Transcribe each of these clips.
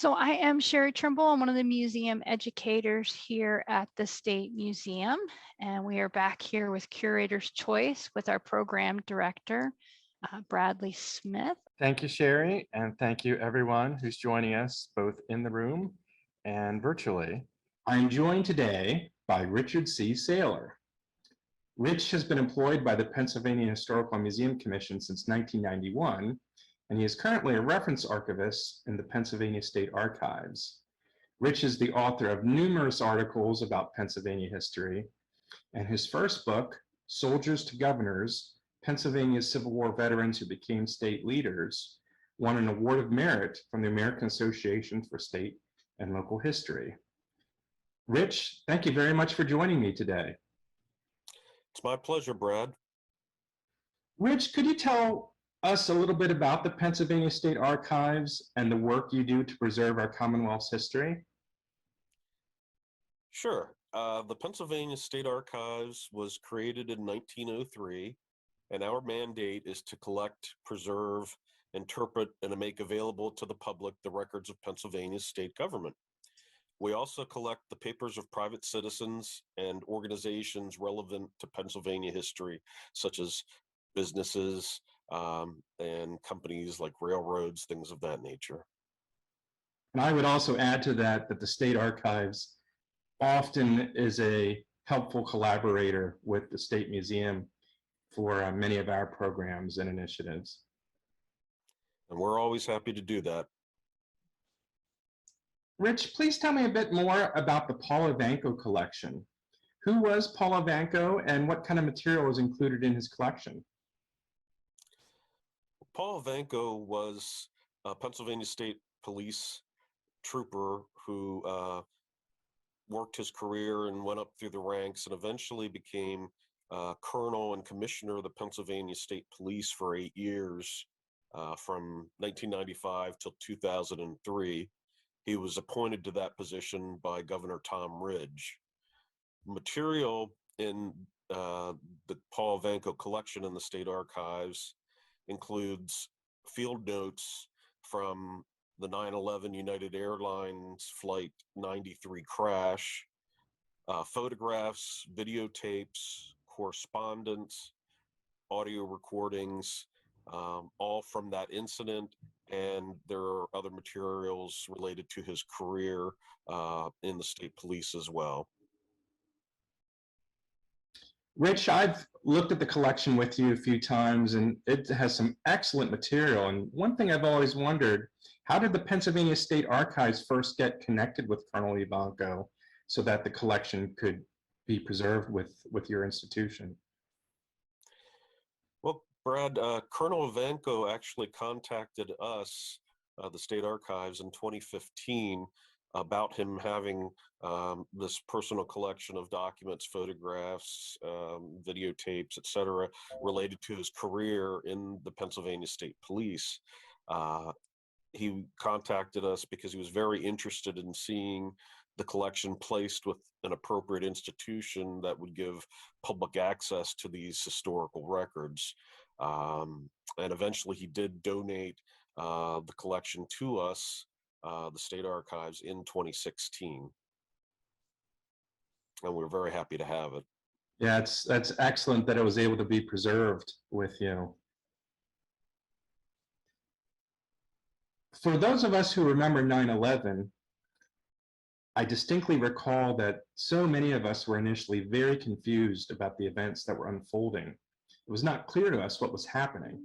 So I am Sherry Trimble. I'm one of the museum educators here at the State Museum, and we are back here with Curator's Choice with our program director, Bradley Smith. Thank you, Sherry, and thank you everyone who's joining us both in the room and virtually. I'm joined today by Richard C. Saylor. Rich has been employed by the Pennsylvania Historical Museum Commission since 1991, and he is currently a reference archivist in the Pennsylvania State Archives. Rich is the author of numerous articles about Pennsylvania history, and his first book, Soldiers to Governors, Pennsylvania's Civil War Veterans Who Became State Leaders, won an Award of Merit from the American Association for State and Local History. Rich, thank you very much for joining me today. It's my pleasure, Brad. Rich, could you tell us a little bit about the Pennsylvania State Archives and the work you do to preserve our Commonwealth's history? Sure. The Pennsylvania State Archives was created in 1903, and our mandate is to collect, preserve, interpret, and make available to the public the records of Pennsylvania's state government. We also collect the papers of private citizens and organizations relevant to Pennsylvania history, such as businesses and companies like railroads, things of that nature. And I would also add to that that the State Archives often is a helpful collaborator with the State Museum for many of our programs and initiatives. And we're always happy to do that. Rich, please tell me a bit more about the Paul Evanko collection. Who was Paul Evanko and what kind of material is included in his collection? Paul Evanko was a Pennsylvania State Police trooper who worked his career and went up through the ranks and eventually became colonel and commissioner of the Pennsylvania State Police for 8 years, from 1995 till 2003. He was appointed to that position by Governor Tom Ridge. Material in the Paul Evanko collection in the State Archives includes field notes from the 9/11 United Airlines Flight 93 crash, photographs, videotapes, correspondence, audio recordings, all from that incident, and there are other materials related to his career in the state police as well. Rich, I've looked at the collection with you a few times and it has some excellent material. And one thing I've always wondered, how did the Pennsylvania State Archives first get connected with Colonel Evanko so that the collection could be preserved with your institution? Well, Brad, Colonel Evanko actually contacted us, the State Archives, in 2015 about him having this personal collection of documents, photographs, videotapes, etc., related to his career in the Pennsylvania State Police. He contacted us because he was very interested in seeing the collection placed with an appropriate institution that would give public access to these historical records. And eventually he did donate the collection to us, the State Archives, in 2016. And we're very happy to have it. Yeah, that's excellent that it was able to be preserved with you. For those of us who remember 9/11, I distinctly recall that so many of us were initially very confused about the events that were unfolding. It was not clear to us what was happening.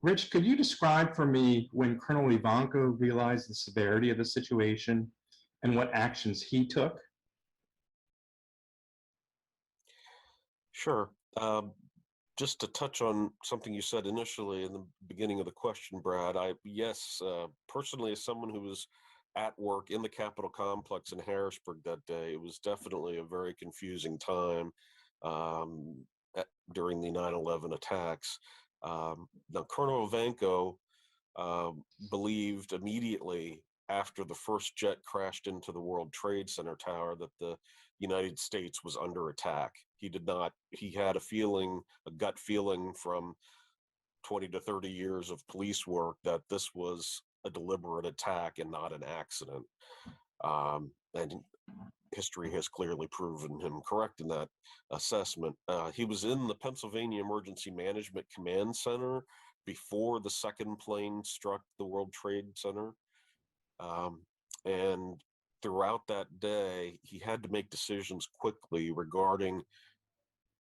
Rich, could you describe for me when Colonel Evanko realized the severity of the situation and what actions he took? Sure. Just to touch on something you said initially in the beginning of the question, Brad, personally, as someone who was at work in the Capitol complex in Harrisburg that day, it was definitely a very confusing time during the 9/11 attacks. Now, Colonel Evanko believed immediately after the first jet crashed into the World Trade Center tower that the United States was under attack. He had a gut feeling from 20 to 30 years of police work that this was a deliberate attack and not an accident. And history has clearly proven him correct in that assessment. He was in the Pennsylvania Emergency Management Command Center before the second plane struck the World Trade Center. And throughout that day, he had to make decisions quickly regarding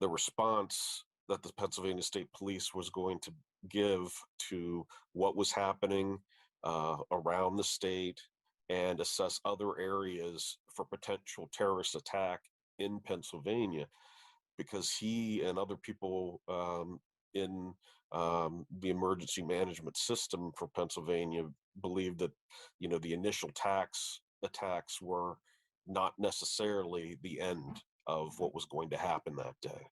the response that the Pennsylvania State Police was going to give to what was happening around the state, and assess other areas for potential terrorist attack in Pennsylvania, because he and other people in the emergency management system for Pennsylvania believed that, the initial attacks were not necessarily the end of what was going to happen that day.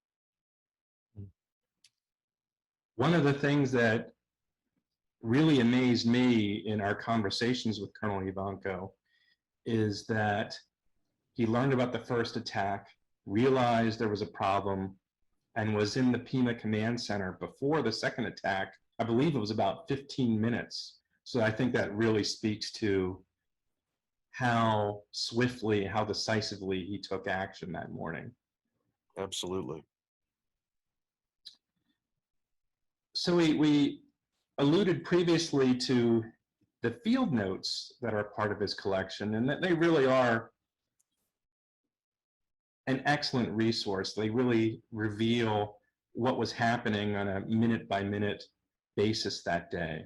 One of the things that really amazed me in our conversations with Colonel Evanko is that he learned about the first attack, realized there was a problem, and was in the Pima Command Center before the second attack. I believe it was about 15 minutes. So I think that really speaks to how swiftly, how decisively he took action that morning. Absolutely. So we alluded previously to the field notes that are part of his collection, and that they really are an excellent resource. They really reveal what was happening on a minute-by-minute basis that day.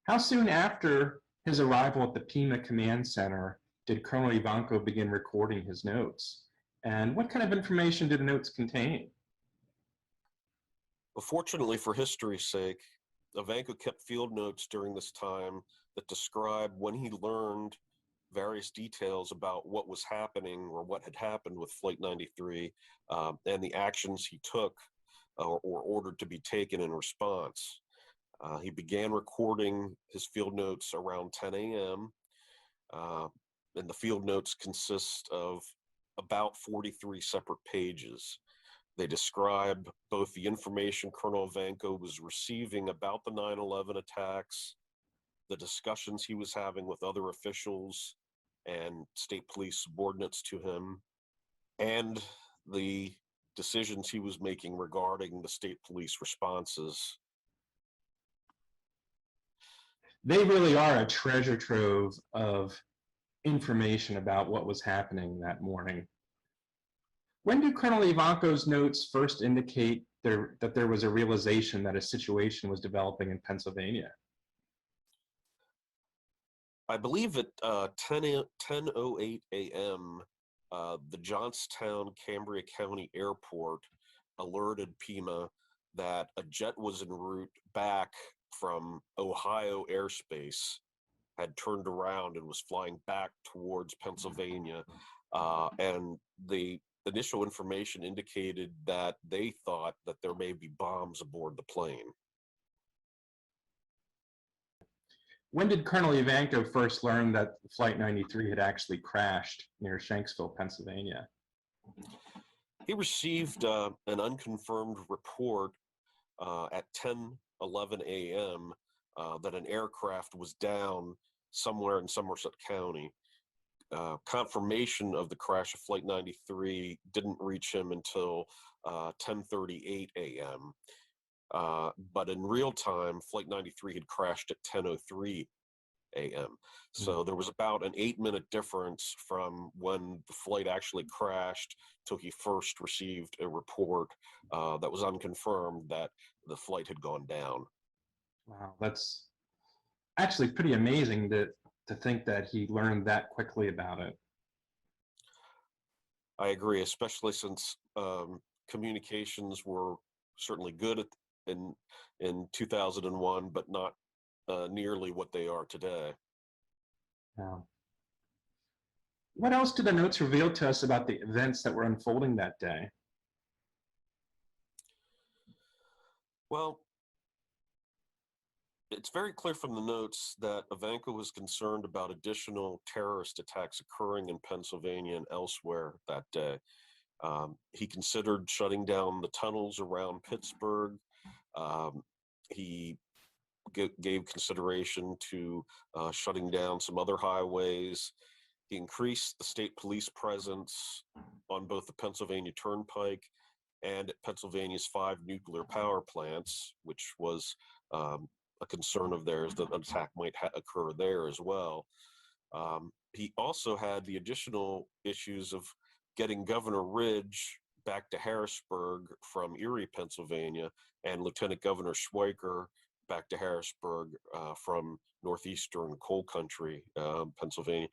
How soon after his arrival at the Pima Command Center did Colonel Evanko begin recording his notes? And what kind of information did the notes contain? Well, fortunately for history's sake, Evanko kept field notes during this time that describe when he learned various details about what was happening or what had happened with Flight 93, and the actions he took or ordered to be taken in response. He began recording his field notes around 10 a.m., and the field notes consist of about 43 separate pages. They describe both the information Colonel Evanko was receiving about the 9/11 attacks, the discussions he was having with other officials and state police subordinates to him, and the decisions he was making regarding the state police responses. They really are a treasure trove of information about what was happening that morning. When do Colonel Evanko's notes first indicate that there was a realization that a situation was developing in Pennsylvania? I believe at 10:08 a.m., the Johnstown Cambria County Airport alerted Pima that a jet was en route back from Ohio airspace, had turned around and was flying back towards Pennsylvania. And the initial information indicated that they thought that there may be bombs aboard the plane. When did Colonel Evanko first learn that Flight 93 had actually crashed near Shanksville, Pennsylvania? He received an unconfirmed report at 10:11 a.m. That an aircraft was down somewhere in Somerset County. Confirmation of the crash of Flight 93 didn't reach him until 10:38 a.m. But in real time, Flight 93 had crashed at 10:03 a.m. So there was about an 8-minute difference from when the flight actually crashed till he first received a report that was unconfirmed that the flight had gone down. Wow, that's actually pretty amazing to think that he learned that quickly about it. I agree, especially since communications were certainly good in 2001, but not nearly what they are today. Wow. What else do the notes reveal to us about the events that were unfolding that day? Well, it's very clear from the notes that Evanko was concerned about additional terrorist attacks occurring in Pennsylvania and elsewhere that day. He considered shutting down the tunnels around Pittsburgh. He gave consideration to shutting down some other highways. He increased the state police presence on both the Pennsylvania Turnpike and at Pennsylvania's 5 nuclear power plants, which was a concern of theirs that an attack might occur there as well. He also had the additional issues of getting Governor Ridge back to Harrisburg from Erie, Pennsylvania, and Lieutenant Governor Schweiker back to Harrisburg from northeastern coal country, Pennsylvania,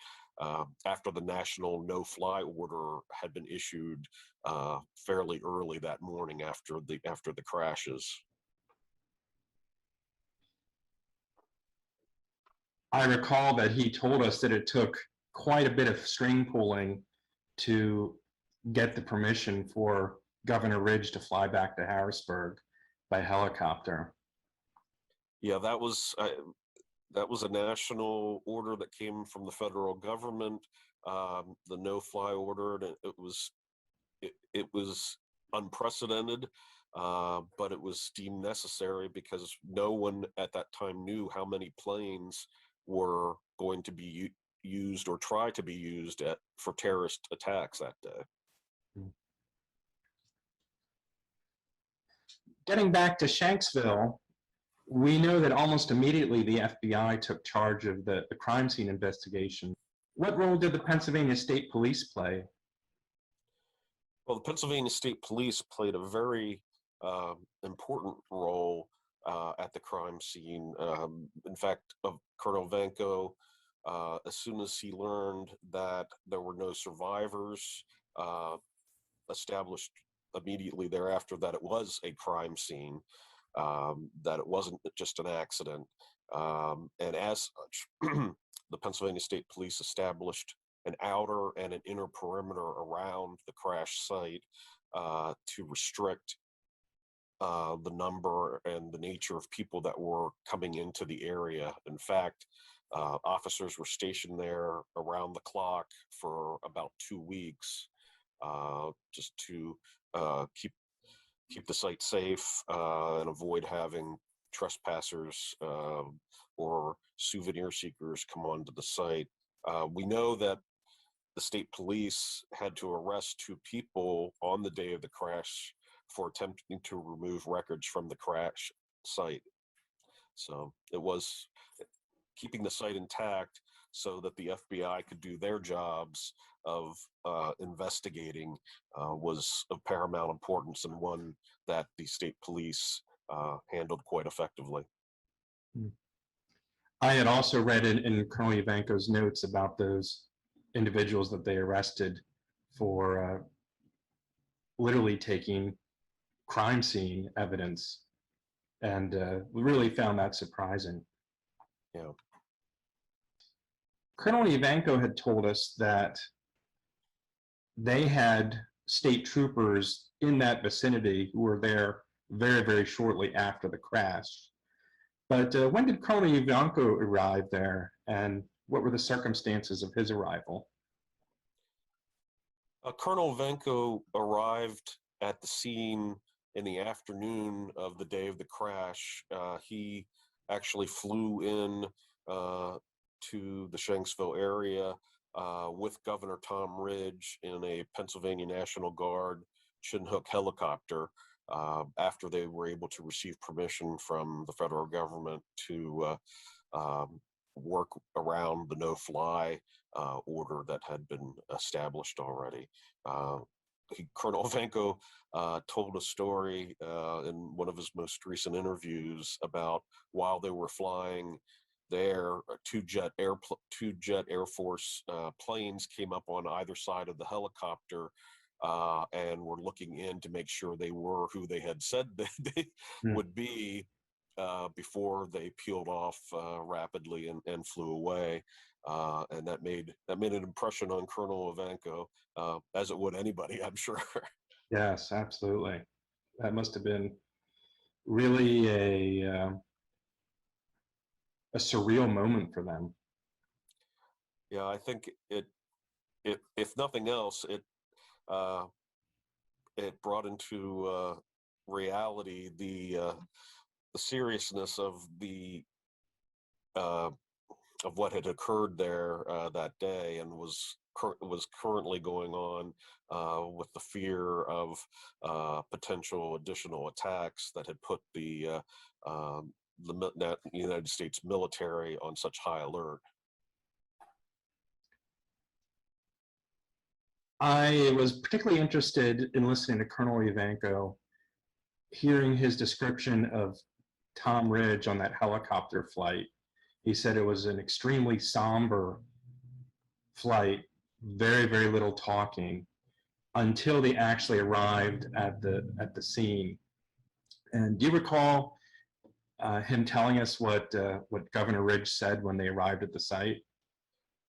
after the national no-fly order had been issued fairly early that morning after the crashes. I recall that he told us that it took quite a bit of string pulling to get the permission for Governor Ridge to fly back to Harrisburg by helicopter. Yeah, that was a national order that came from the federal government, the no-fly order, and it was unprecedented, but it was deemed necessary because no one at that time knew how many planes were going to be used or try to be used for terrorist attacks that day. Getting back to Shanksville, we know that almost immediately the FBI took charge of the crime scene investigation. What role did the Pennsylvania State Police play? Well, the Pennsylvania State Police played a very important role at the crime scene. In fact, Colonel Evanko, as soon as he learned that there were no survivors, established immediately thereafter that it was a crime scene, that it wasn't just an accident. And as such, the Pennsylvania State Police established an outer and an inner perimeter around the crash site to restrict the number and the nature of people that were coming into the area. In fact, officers were stationed there around the clock for about 2 weeks, just to keep the site safe and avoid having trespassers or souvenir seekers come onto the site. We know that the state police had to arrest 2 people on the day of the crash for attempting to remove records from the crash site. So it was keeping the site intact so that the FBI could do their jobs of investigating was of paramount importance, and one that the state police handled quite effectively. I had also read in Colonel Evanko's notes about those individuals that they arrested for literally taking crime scene evidence, and we really found that surprising. Yeah. Colonel Evanko had told us that they had state troopers in that vicinity who were there very, very shortly after the crash. But when did Colonel Evanko arrive there, and what were the circumstances of his arrival? Colonel Evanko arrived at the scene in the afternoon of the day of the crash. He actually flew in to the Shanksville area with Governor Tom Ridge in a Pennsylvania National Guard Chinook helicopter after they were able to receive permission from the federal government to work around the no-fly order that had been established already. Colonel Evanko told a story in one of his most recent interviews about while they were flying there, 2 jet Air Force planes came up on either side of the helicopter and were looking in to make sure they were who they had said they would be before they peeled off rapidly and flew away. And that made an impression on Colonel Evanko, as it would anybody, I'm sure. Yes, absolutely. That must have been really a surreal moment for them. Yeah, I think it if nothing else, it brought into reality the seriousness of the of what had occurred there that day, and was currently going on with the fear of potential additional attacks that had put the United States military on such high alert. I was particularly interested in listening to Colonel Evanko, hearing his description of Tom Ridge on that helicopter flight. He said it was an extremely somber flight, very, very little talking, until they actually arrived at the scene. And do you recall him telling us what Governor Ridge said when they arrived at the site?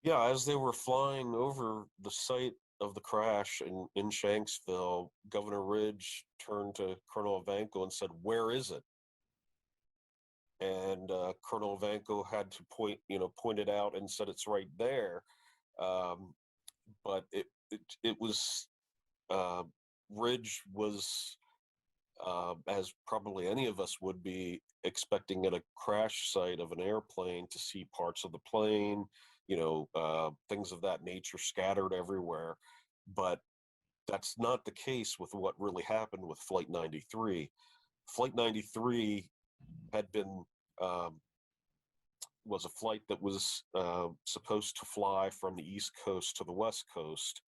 Yeah, as they were flying over the site of the crash in Shanksville, Governor Ridge turned to Colonel Evanko and said, "Where is it?" And Colonel Evanko had to point it out and said, "It's right there." But it was Ridge was, as probably any of us would be, expecting at a crash site of an airplane to see parts of the plane, things of that nature scattered everywhere. But that's not the case with what really happened with Flight 93. Flight 93 had been was a flight that was supposed to fly from the East Coast to the West Coast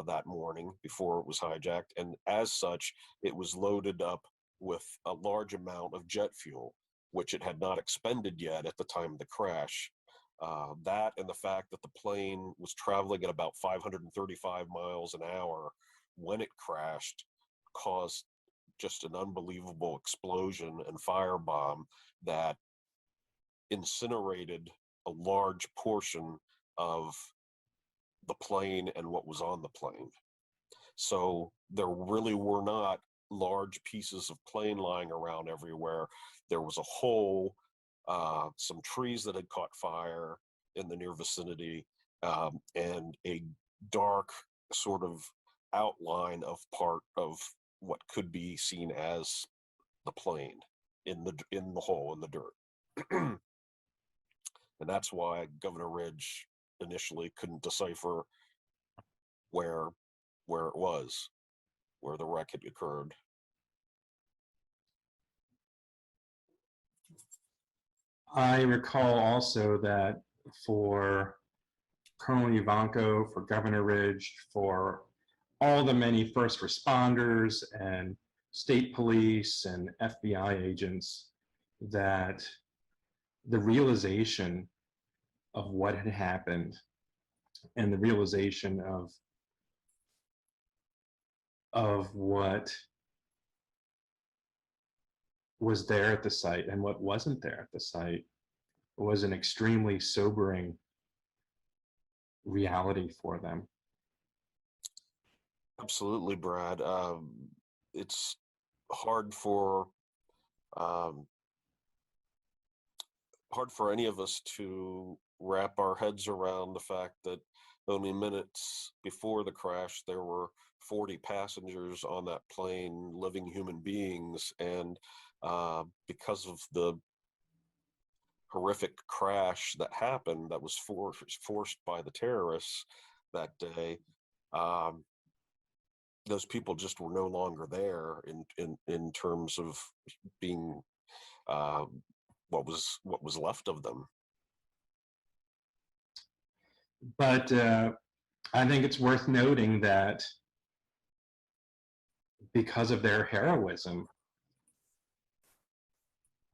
that morning before it was hijacked, and as such, it was loaded up with a large amount of jet fuel, which it had not expended yet at the time of the crash. That and the fact that the plane was traveling at about 535 miles an hour when it crashed caused just an unbelievable explosion and firebomb that incinerated a large portion of the plane and what was on the plane. So there really were not large pieces of plane lying around everywhere. There was a hole, some trees that had caught fire in the near vicinity, and a dark sort of outline of part of what could be seen as the plane in the hole in the dirt. And that's why Governor Ridge initially couldn't decipher where it was, where the wreck had occurred. I recall also that for Colonel Evanko, for Governor Ridge, for all the many first responders and state police and FBI agents, that the realization of what had happened and the realization of what was there at the site and what wasn't there at the site was an extremely sobering reality for them. Absolutely, Brad. It's hard for any of us to wrap our heads around the fact that only minutes before the crash there were 40 passengers on that plane, living human beings, and because of the horrific crash that happened, that was forced by the terrorists that day, those people just were no longer there in terms of being what was left of them. But I think it's worth noting that because of their heroism,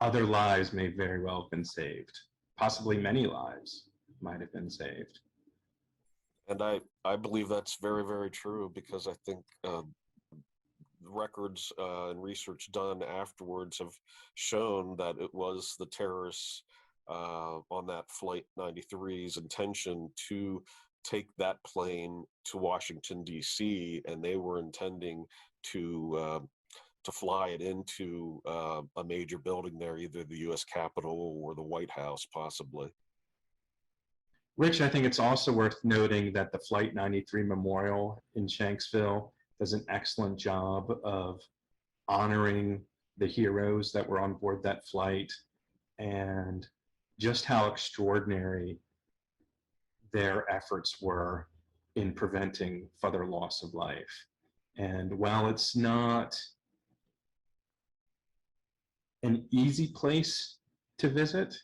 other lives may very well have been saved. Possibly many lives might have been saved. And I believe that's very, very true, because I think records and research done afterwards have shown that it was the terrorists on that Flight 93's intention to take that plane to Washington, D.C., and they were intending to fly it into a major building there, either the U.S. Capitol or the White House, possibly. Rich, I think it's also worth noting that the Flight 93 Memorial in Shanksville does an excellent job of honoring the heroes that were on board that flight, and just how extraordinary their efforts were in preventing further loss of life. And while it's not an easy place to visit,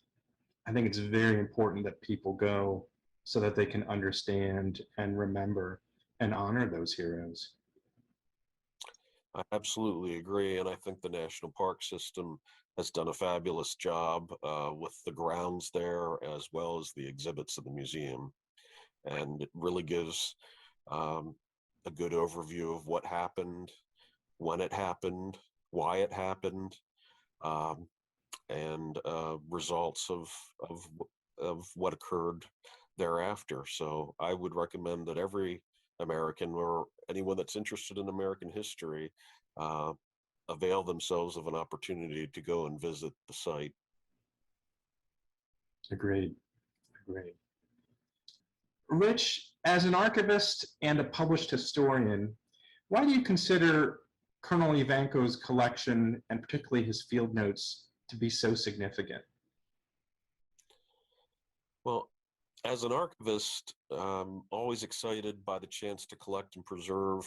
I think it's very important that people go so that they can understand and remember and honor those heroes. I absolutely agree, and I think the National Park System has done a fabulous job with the grounds there, as well as the exhibits in the museum. And it really gives a good overview of what happened, when it happened, why it happened, um, and results of what occurred thereafter. So I would recommend that every American or anyone that's interested in American history uh, avail themselves of an opportunity to go and visit the site. Agreed. Agreed. Rich, as an archivist and a published historian, why do you consider Colonel Evanko's collection, and particularly his field notes, to be so significant? Well, as an archivist, I'm always excited by the chance to collect and preserve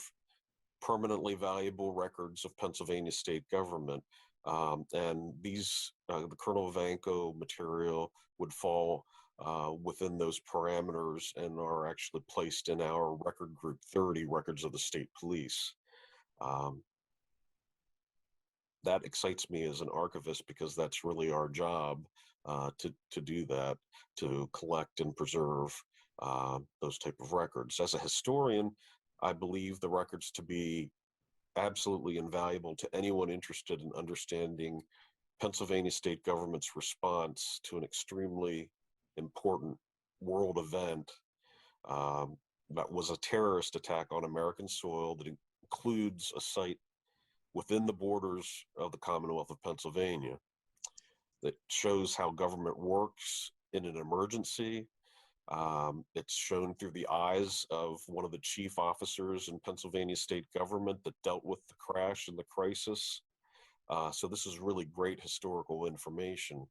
permanently valuable records of Pennsylvania state government. And these, the Colonel Evanko material would fall within those parameters and are actually placed in our record group 30, Records of the State Police. Um, that excites me as an archivist because that's really our job to do that, to collect and preserve those type of records. As a historian, I believe the records to be absolutely invaluable to anyone interested in understanding Pennsylvania state government's response to an extremely important world event that was a terrorist attack on American soil that includes a site within the borders of the Commonwealth of Pennsylvania, that shows how government works in an emergency. It's shown through the eyes of one of the chief officers in Pennsylvania state government that dealt with the crash and the crisis. So this is really great historical information.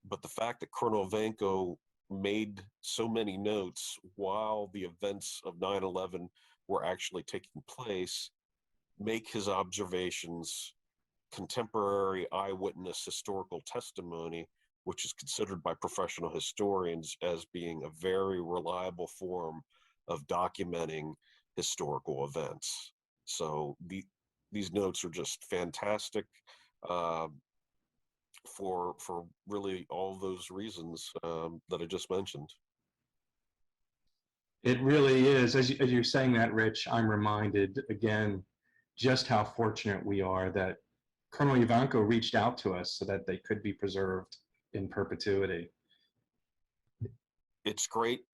But the fact that Colonel Evanko made so many notes while the events of 9/11 were actually taking place make his observations contemporary eyewitness historical testimony, which is considered by professional historians as being a very reliable form of documenting historical events. So these notes are just fantastic for really all those reasons that I just mentioned. It really is. As you're saying that, Rich, I'm reminded again just how fortunate we are that Colonel Evanko reached out to us so that they could be preserved in perpetuity. It's great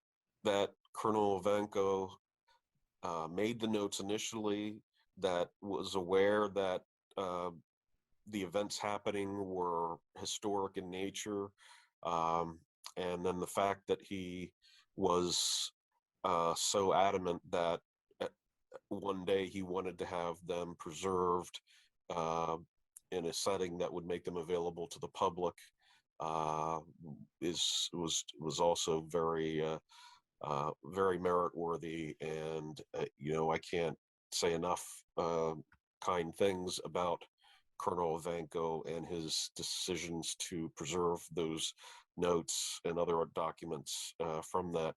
that Colonel Evanko made the notes initially, that was aware that the events happening were historic in nature, and then the fact that he was so adamant that one day he wanted to have them preserved in a setting that would make them available to the public was also very very merit-worthy. And I can't say enough kind things about Colonel Evanko and his decisions to preserve those notes and other documents from that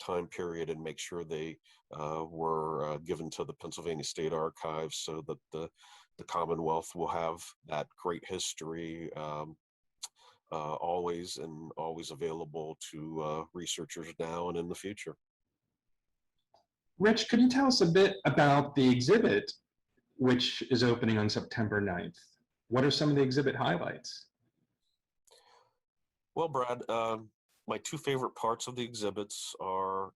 time period and make sure they were given to the Pennsylvania State Archives so that the Commonwealth will have that great history always available to researchers now and in the future. Rich, could you tell us a bit about the exhibit, which is opening on September 9th? What are some of the exhibit highlights? Well, Brad, my two favorite parts of the exhibits are,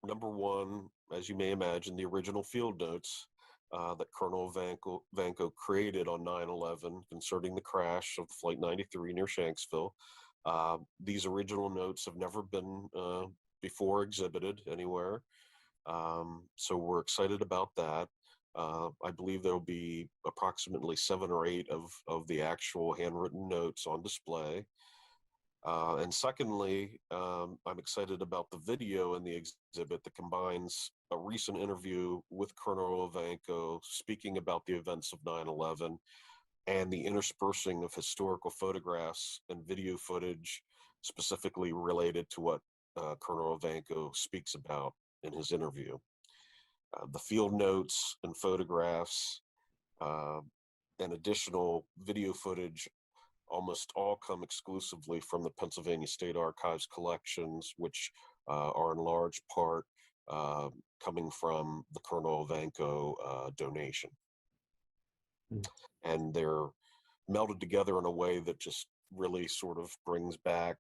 number one, as you may imagine, the original field notes that Colonel Evanko created on 9/11 concerning the crash of Flight 93 near Shanksville. These original notes have never been before exhibited anywhere. So we're excited about that. I believe there'll be approximately 7 or 8 of the actual handwritten notes on display. And secondly, I'm excited about the video in the exhibit that combines a recent interview with Colonel Evanko speaking about the events of 9/11 and the interspersing of historical photographs and video footage specifically related to what Colonel Evanko speaks about in his interview. The field notes and photographs and additional video footage almost all come exclusively from the Pennsylvania State Archives collections, which are in large part coming from the Colonel Evanko donation. Mm. And they're melded together in a way that just really sort of brings back,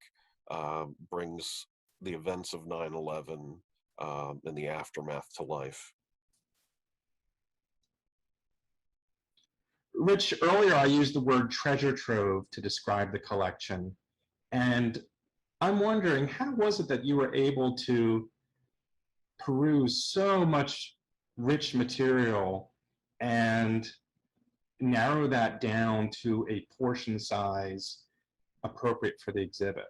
brings the events of 9/11 and the aftermath to life. Rich, earlier I used the word treasure trove to describe the collection. And I'm wondering, how was it that you were able to peruse so much rich material and narrow that down to a portion size appropriate for the exhibit?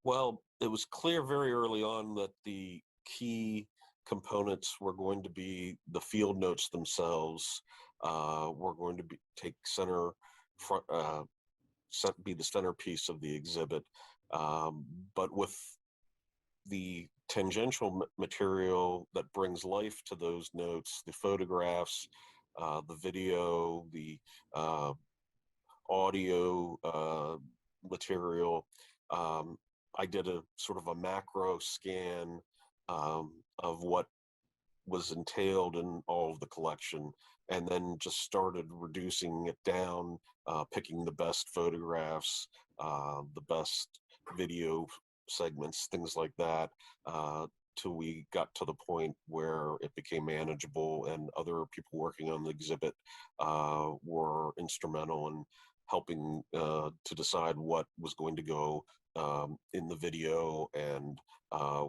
Well, it was clear very early on that the key components were going to be the field notes themselves. Were going to take center front, be the centerpiece of the exhibit. But with the tangential material that brings life to those notes, the photographs, the video, the audio material, I did a sort of a macro scan of what was entailed in all of the collection, and then just started reducing it down, picking the best photographs, the best video segments, things like that, till we got to the point where it became manageable, and other people working on the exhibit were instrumental in helping to decide what was going to go in the video and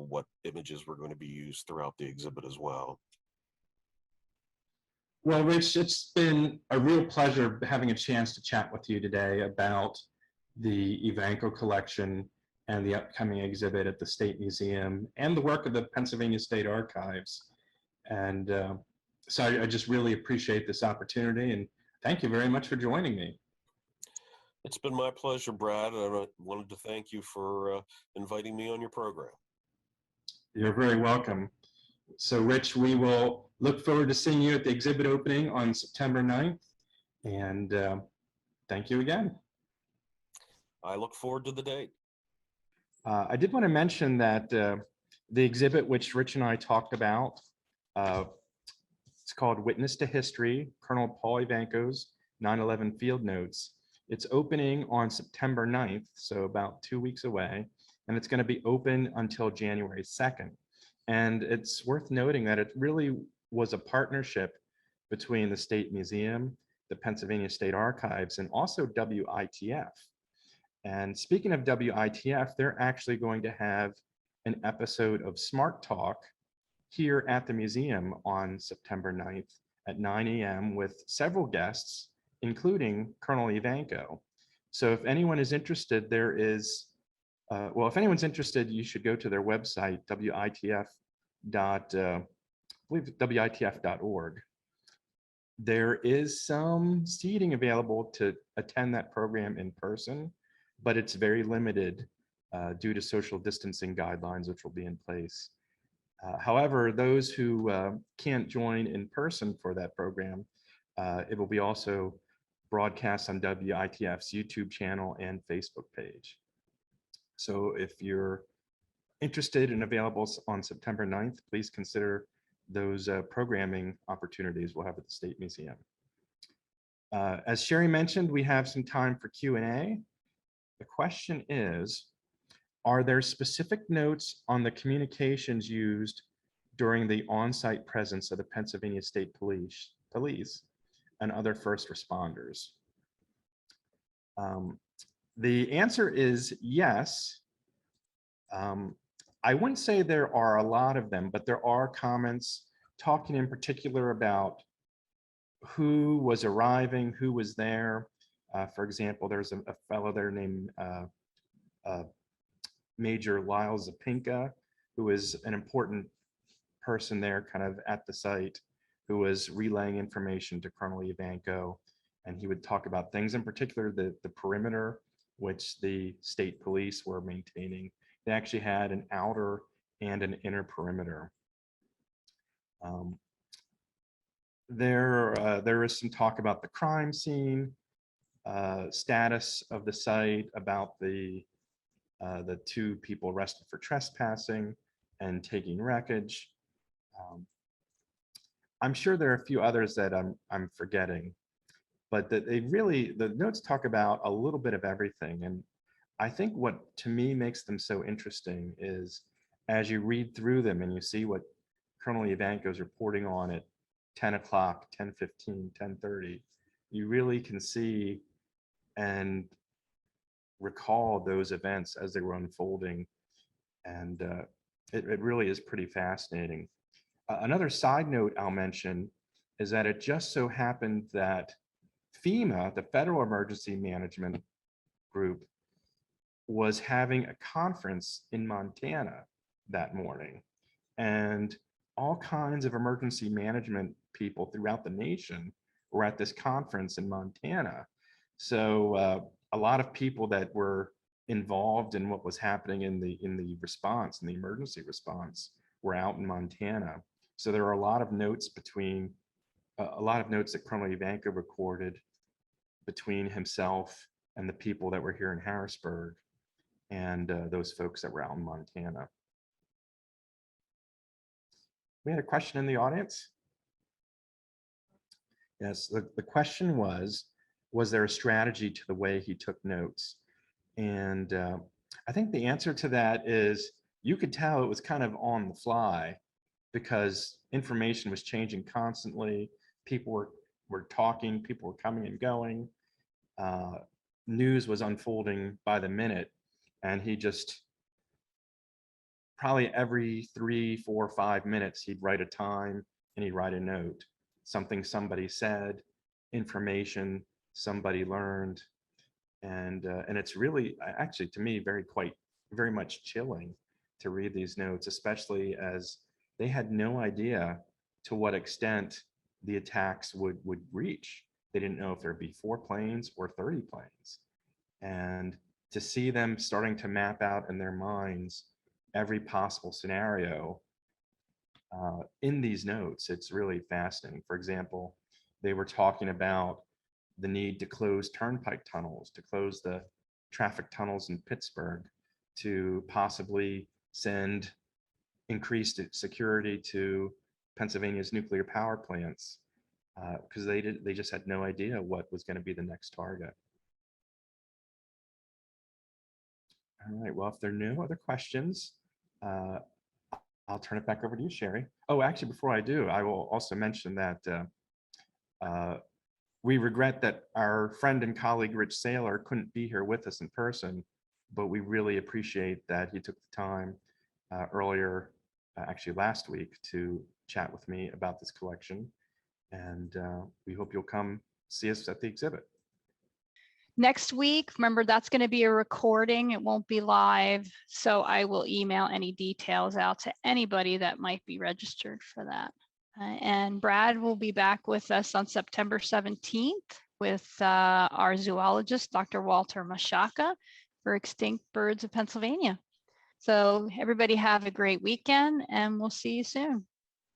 what images were going to be used throughout the exhibit as well. Well, Rich, it's been a real pleasure having a chance to chat with you today about the Evanko collection and the upcoming exhibit at the State Museum and the work of the Pennsylvania State Archives. And so I just really appreciate this opportunity, and thank you very much for joining me. It's been my pleasure, Brad, and I wanted to thank you for inviting me on your program. You're very welcome. So, Rich, we will look forward to seeing you at the exhibit opening on September 9th, and thank you again. I look forward to the date. I did want to mention that the exhibit which Rich and I talked about, it's called Witness to History, Colonel Paul Evanko's 9/11 Field Notes. It's opening on September 9th, so about 2 weeks away, and it's going to be open until January 2nd. And it's worth noting that it really was a partnership between the State Museum, the Pennsylvania State Archives, and also WITF. And speaking of WITF, they're actually going to have an episode of Smart Talk here at the museum on September 9th at 9 a.m. with several guests, including Colonel Evanko. So if anyone is interested, there is, well, if anyone's interested, you should go to their website, WITF.org. There is some seating available to attend that program in person, but it's very limited due to social distancing guidelines, which will be in place. However, those who can't join in person for that program, it will be also broadcast on WITF's YouTube channel and Facebook page. So if you're interested and available on September 9th, please consider those programming opportunities we'll have at the State Museum. As Sherry mentioned, we have some time for Q&A. The question is, are there specific notes on the communications used during the on-site presence of the Pennsylvania State Police and other first responders? The answer is yes. I wouldn't say there are a lot of them, but there are comments talking in particular about who was arriving, who was there. For example, there's a fellow there named Major Lyle Zapinka, who is an important person there kind of at the site, who was relaying information to Colonel Evanko. And he would talk about things in particular, the perimeter, which the state police were maintaining. They actually had an outer and an inner perimeter. There is some talk about the crime scene, status of the site, about the 2 people arrested for trespassing and taking wreckage. I'm sure there are a few others that I'm forgetting, but that the notes talk about a little bit of everything. And I think what to me makes them so interesting is as you read through them and you see what Colonel Evanko is reporting on at 10 o'clock, 10:15, 10:30, you really can see and recall those events as they were unfolding. And it really is pretty fascinating. Another side note I'll mention is that it just so happened that FEMA, the Federal Emergency Management Group, was having a conference in Montana that morning. And all kinds of emergency management people throughout the nation were at this conference in Montana. So a lot of people that were involved in what was happening in the response, in the emergency response, were out in Montana. So there are a lot of notes that Colonel Evanko recorded between himself and the people that were here in Harrisburg and those folks that were out in Montana. We had a question in the audience. Yes, the question was there a strategy to the way he took notes? And I think the answer to that is you could tell it was kind of on the fly, because information was changing constantly. People were talking, people were coming and going. News was unfolding by the minute, and he just probably every 3, 4, 5 minutes he'd write a time and he'd write a note, something somebody said, information somebody learned, and it's really actually to me very much chilling to read these notes, especially as they had no idea to what extent the attacks would reach. They didn't know if there'd be 4 planes or 30 planes. And to see them starting to map out in their minds every possible scenario in these notes, it's really fascinating. For example, they were talking about the need to close turnpike tunnels, to close the traffic tunnels in Pittsburgh, to possibly send increased security to Pennsylvania's nuclear power plants, because they just had no idea what was going to be the next target. All right, well, if there are no other questions, I'll turn it back over to you, Sherry. Oh, actually, before I do, I will also mention that we regret that our friend and colleague, Rich Saylor, couldn't be here with us in person, but we really appreciate that he took the time earlier, actually last week, to chat with me about this collection. And we hope you'll come see us at the exhibit. Next week, remember, that's going to be a recording. It won't be live. So I will email any details out to anybody that might be registered for that. And Brad will be back with us on September 17th with our zoologist, Dr. Walter Mashaka, for Extinct Birds of Pennsylvania. So everybody have a great weekend, and we'll see you soon.